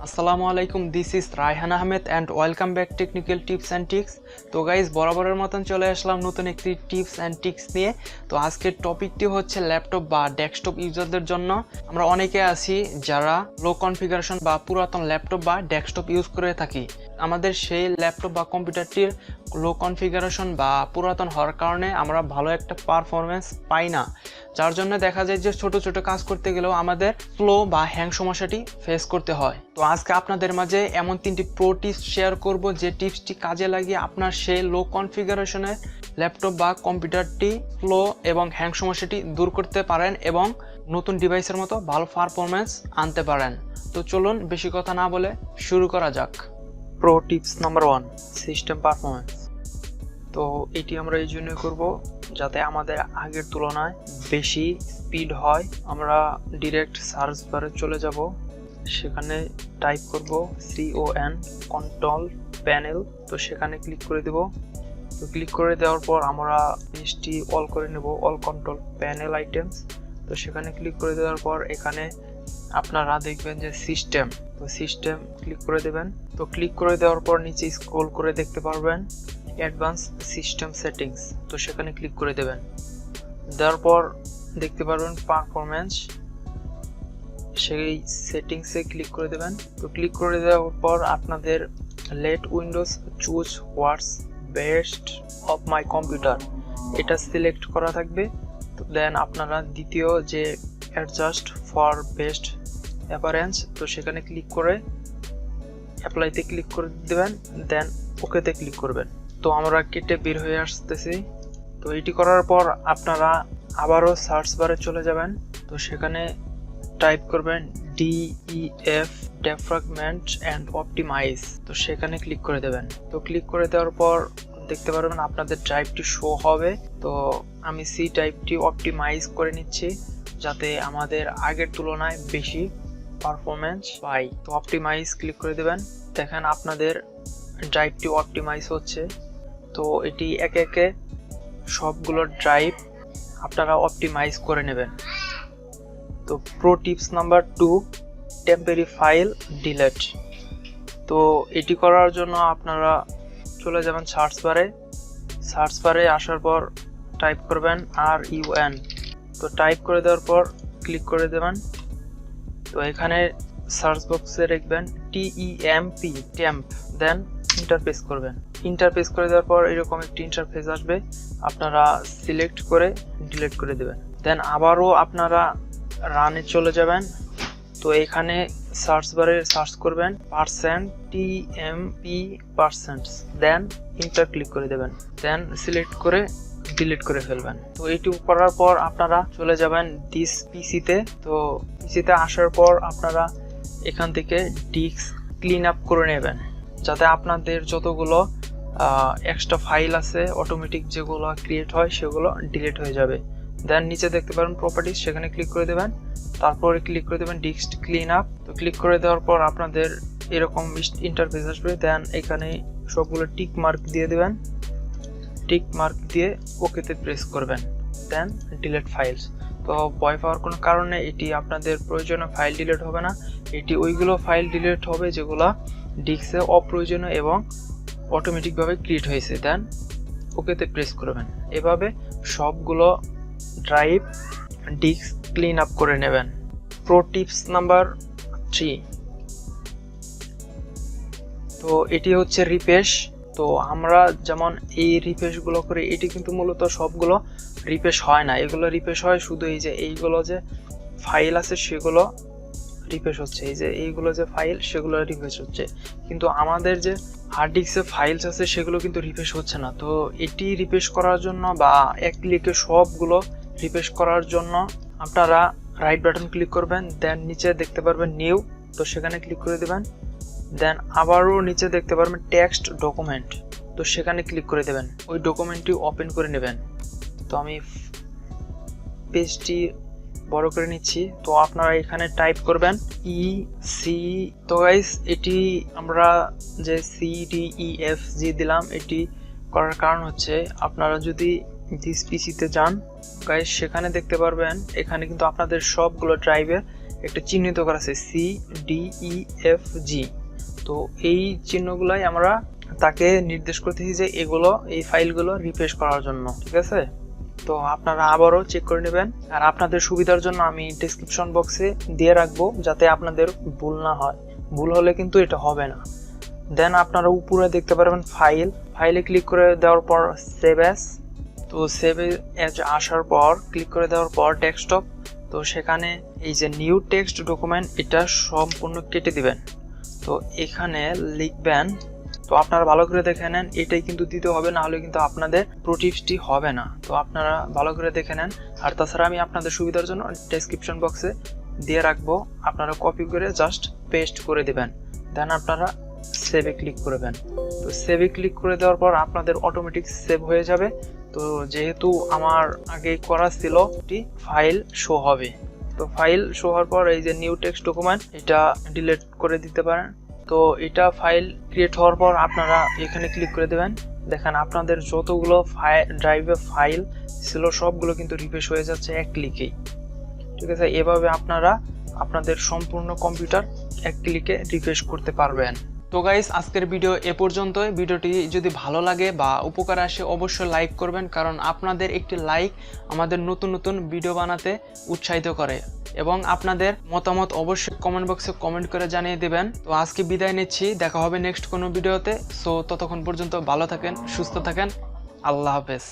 আসসালামু আলাইকুম, this is Raihan Ahmed and welcome back technical tips and tricks. তো গাইজ, বরাবরের মতন চলে আসলাম নতুন একটি টিপস অ্যান্ড ট্রিক্স নিয়ে। তো আজকের টপিকটি হচ্ছে ল্যাপটপ বা ডেস্কটপ ইউজারদের জন্য। আমরা অনেকে আছি যারা লো কনফিগারেশন বা পুরাতন ল্যাপটপ বা ডেস্কটপ ইউজ করে থাকি। আমাদের সেই ল্যাপটপ বা কম্পিউটারটির লো কনফিগারেশন বা পুরাতন হওয়ার কারণে আমরা ভালো একটা পারফরমেন্স পাই না, যার জন্য দেখা যায় যে ছোট ছোট কাজ করতে গেলেও আমাদের স্লো বা হ্যাং সমস্যাটি ফেস করতে হয়। তো আজকে আপনাদের মাঝে এমন 3টি প্রো টিপস শেয়ার করব, যে টিপসটি কাজে লাগিয়ে আপনার সেই লো কনফিগারেশনের ল্যাপটপ বা কম্পিউটারটি স্লো এবং হ্যাং সমস্যাটি দূর করতে পারেন এবং নতুন ডিভাইসের মতো ভালো পারফরমেন্স আনতে পারেন। তো চলুন বেশি কথা না বলে শুরু করা যাক। Pro tips number 1, system performance. তো এটি আমরা এই জন্য করব যাতে আমাদের আগের তুলনায় বেশি স্পিড হয়। আমরা ডিরেক্ট সার্চ বারে চলে যাব, সেখানে টাইপ করব CON কন্ট্রোল প্যানেল। তো সেখানে ক্লিক করে দেব। তো ক্লিক করে দেওয়ার পর আমরা পেজটি অল করে নেব, অল কন্ট্রোল প্যানেল আইটেমস। তো সেখানে ক্লিক করে দেওয়ার পর এখানে আপনারা দেখবেন যে সিস্টেম, তো সিস্টেম ক্লিক করে দেবেন। তো ক্লিক করে দেওয়ার পর নিচে স্ক্রল করে দেখতে পারবেন অ্যাডভান্স সিস্টেম সেটিংস। তো সেখানে ক্লিক করে দেবেন। দেওয়ার পর দেখতে পারবেন পারফরমেন্স, সেই সেটিংসে ক্লিক করে দেবেন। তো ক্লিক করে দেওয়ার পর আপনাদের let Windows choose what's best of my computer এটা সিলেক্ট করা থাকবে। তো দেন আপনারা দ্বিতীয় যে অ্যাডজাস্ট ফর বেস্ট অ্যাপারেন্স, তো সেখানে ক্লিক করে অ্যাপ্লাইতে ক্লিক করে দেবেন, দেন ওকেতে ক্লিক করবেন। তো আমরা কেটে বের হয়ে আসতেছি। তো এটি করার পর আপনারা আবারও সার্চ বারে চলে যাবেন। তো সেখানে টাইপ করবেন DEF ডেফ্রাগমেন্ট অ্যান্ড অপটিমাইজ। তো সেখানে ক্লিক করে দেবেন। তো ক্লিক করে দেওয়ার পর দেখতে পারবেন আপনাদের ড্রাইভটি শো হবে। তো আমি সি টাইপটি অপটিমাইজ করে নিচ্ছি যাতে আমাদের আগের তুলনায় বেশি পারফরমেন্স পাই। তো অপটিমাইজ ক্লিক করে দেবেন। দেখেন আপনাদের ড্রাইভটি অপটিমাইজ হচ্ছে। তো এটি একে একে সবগুলো ড্রাইভ আপনারা অপটিমাইজ করে নেবেন। তো pro tips number 2, temporary file delete. তো এটি করার জন্য আপনারা চলে যাবেন সার্চ বারে। সার্চ বারে আসার পর টাইপ করবেন RUN। তো টাইপ করে দেওয়ার পর ক্লিক করে দেবেন। তো এখানে সার্চ বক্সে লিখবেন TEMP টেম্প, দেন ইন্টারফেস করবেন। ইন্টারফেস করে দেওয়ার পর এরকম একটি ইন্টারফেস আসবে, আপনারা সিলেক্ট করে ডিলিট করে দেবেন। দেন আবারও আপনারা রানে চলে যাবেন। তো এখানে সার্চ বারে সার্চ করবেন %TMP%, দেন ইন্টার ক্লিক করে দেবেন, দেন সিলেক্ট করে ডিলিট করে ফেলবেন। তো এইটুকু করার পর আপনারা চলে যাবেন দিস পিসিতে। তো পিসিতে আসার পর আপনারা এখান থেকে ডিস্ক ক্লিন আপ করে নেবেন, যাতে আপনাদের যতগুলো এক্সট্রা ফাইল আছে অটোমেটিক যেগুলো ক্রিয়েট হয় সেগুলো ডিলিট হয়ে যাবে। দেন নিচে দেখতে পারেন প্রপার্টিজ, সেখানে ক্লিক করে দেবেন। তারপরে ক্লিক করে দেবেন ডিস্ক ক্লিন আপ। তো ক্লিক করে দেওয়ার পর আপনাদের এরকম ইন্টারফেস আসবে। দেন এখানে সবগুলো টিক মার্ক দিয়ে দেবেন। টিক মার্ক দিয়ে ওকেতে প্রেস করবেন, দেন ডিলিট ফাইলস। তো ভয় পাওয়ার কোনো কারণে, এটি আপনাদের প্রয়োজনীয় ফাইল ডিলিট হবে না। এটি ওইগুলো ফাইল ডিলিট হবে যেগুলো ডিস্কে অপ্রয়োজনীয় এবং অটোমেটিকভাবে ক্রিয়েট হয়েছে। দেন ওকেতে প্রেস করবেন। এভাবে সবগুলো ড্রাইভ ডিস্ক ক্লিন আপ করে নেবেন। প্রো টিপস নাম্বার 3, তো এটি হচ্ছে রিফ্রেশ। তো আমরা যেমন এই রিফ্রেশগুলো করি, এটি কিন্তু মূলত সবগুলো রিফ্রেশ হয় না। এগুলো রিফ্রেশ হয় শুধু এই যে এইগুলো যে ফাইল আছে সেগুলো রিফ্রেশ হচ্ছে, এই যে এইগুলো যে ফাইল সেগুলো রিফ্রেশ হচ্ছে, কিন্তু আমাদের যে হার্ড ডিস্কে ফাইলস আছে সেগুলো কিন্তু রিফ্রেশ হচ্ছে না। তো এটি রিফ্রেশ করার জন্য বা এক ক্লিকে সবগুলো রিফ্রেশ করার জন্য আপনারা রাইট বাটন ক্লিক করবেন, দেন নিচে দেখতে পারবেন নিউ। তো সেখানে ক্লিক করে দেবেন। দেন আবারও নিচে দেখতে পারবেন টেক্সট ডকুমেন্ট। তো সেখানে ক্লিক করে দেবেন, ওই ডকুমেন্টটি ওপেন করে নেবেন। তো আমি পেজটি বড় করে নিচ্ছি। তো আপনারা এখানে টাইপ করবেন EC। তো গাইস, এটি আমরা যে CDEFG দিলাম, এটি করার কারণ হচ্ছে আপনারা যদি দিস পিসিতে যান গাইস, সেখানে দেখতে পারবেন এখানে কিন্তু আপনাদের সবগুলো ড্রাইভে একটা চিহ্নিত করা আছে CDEFG। তো এই চিহ্নগুলাই আমরা তাকে নির্দেশ করতেছি যে এগুলো এই ফাইলগুলো রিফ্রেশ করার জন্য, ঠিক আছে। তো আপনারা আবারও চেক করে নেবেন, আর আপনাদের সুবিধার জন্য আমি ডেসক্রিপশন বক্সে দিয়ে রাখবো যাতে আপনাদের ভুল না হয়। ভুল হলে কিন্তু এটা হবে না। দেন আপনারা উপরে দেখতে পারবেন ফাইলে ক্লিক করে দেওয়ার পর সেভ অ্যাজ। তো সেভ অ্যাজ আসার পর ক্লিক করে দেওয়ার পর ডেস্কটপ, তো সেখানে এই যে নিউ টেক্সট ডকুমেন্ট এটা সম্পূর্ণ কেটে দিবেন। তো এখানে লিখবেন, তো আপনারা ভালো করে দেখে নেন, এটাই কিন্তু দিতে হবে, না হলে কিন্তু আপনাদের প্রোটিপসটি হবে না। তো আপনারা ভালো করে দেখে নেন। আর তাছাড়া আমি আপনাদের সুবিধার জন্য ডেসক্রিপশন বক্সে দিয়ে রাখবো, আপনারা কপি করে জাস্ট পেস্ট করে দিবেন। দেন আপনারা সেভে ক্লিক করবেন। তো সেভে ক্লিক করে দেওয়ার পর আপনাদের অটোমেটিক সেভ হয়ে যাবে। তো যেহেতু আমার আগে করা ছিল, ফাইল শো হবে। তো ফাইল শো হওয়ার পর এই যে নিউ টেক্সট ডকুমেন্ট এটা ডিলিট করে দিতে পারেন। তো এটা ফাইল ক্রিয়েট হওয়ার পর আপনারা এখানে ক্লিক করে দেবেন। দেখেন আপনাদের যতগুলো ড্রাইভে ফাইল ছিল সবগুলো কিন্তু রিফ্রেশ হয়ে যাচ্ছে এক ক্লিকেই, ঠিক আছে। এভাবে আপনারা আপনাদের সম্পূর্ণ কম্পিউটার এক ক্লিকে রিফ্রেশ করতে পারবেন। তো গাইস, আজকের ভিডিও এ পর্যন্তই। ভিডিওটি যদি ভালো লাগে বা উপকার আসে অবশ্যই লাইক করবেন, কারণ আপনাদের একটি লাইক আমাদের নতুন নতুন ভিডিও বানাতে উৎসাহিত করে। এবং আপনাদের মতামত অবশ্যই কমেন্ট বক্সে কমেন্ট করে জানিয়ে দেবেন। তো আজকে বিদায় নিচ্ছি, দেখা হবে নেক্সট কোনো ভিডিওতে। সো ততক্ষণ পর্যন্ত ভালো থাকেন, সুস্থ থাকেন, আল্লাহ হাফেজ।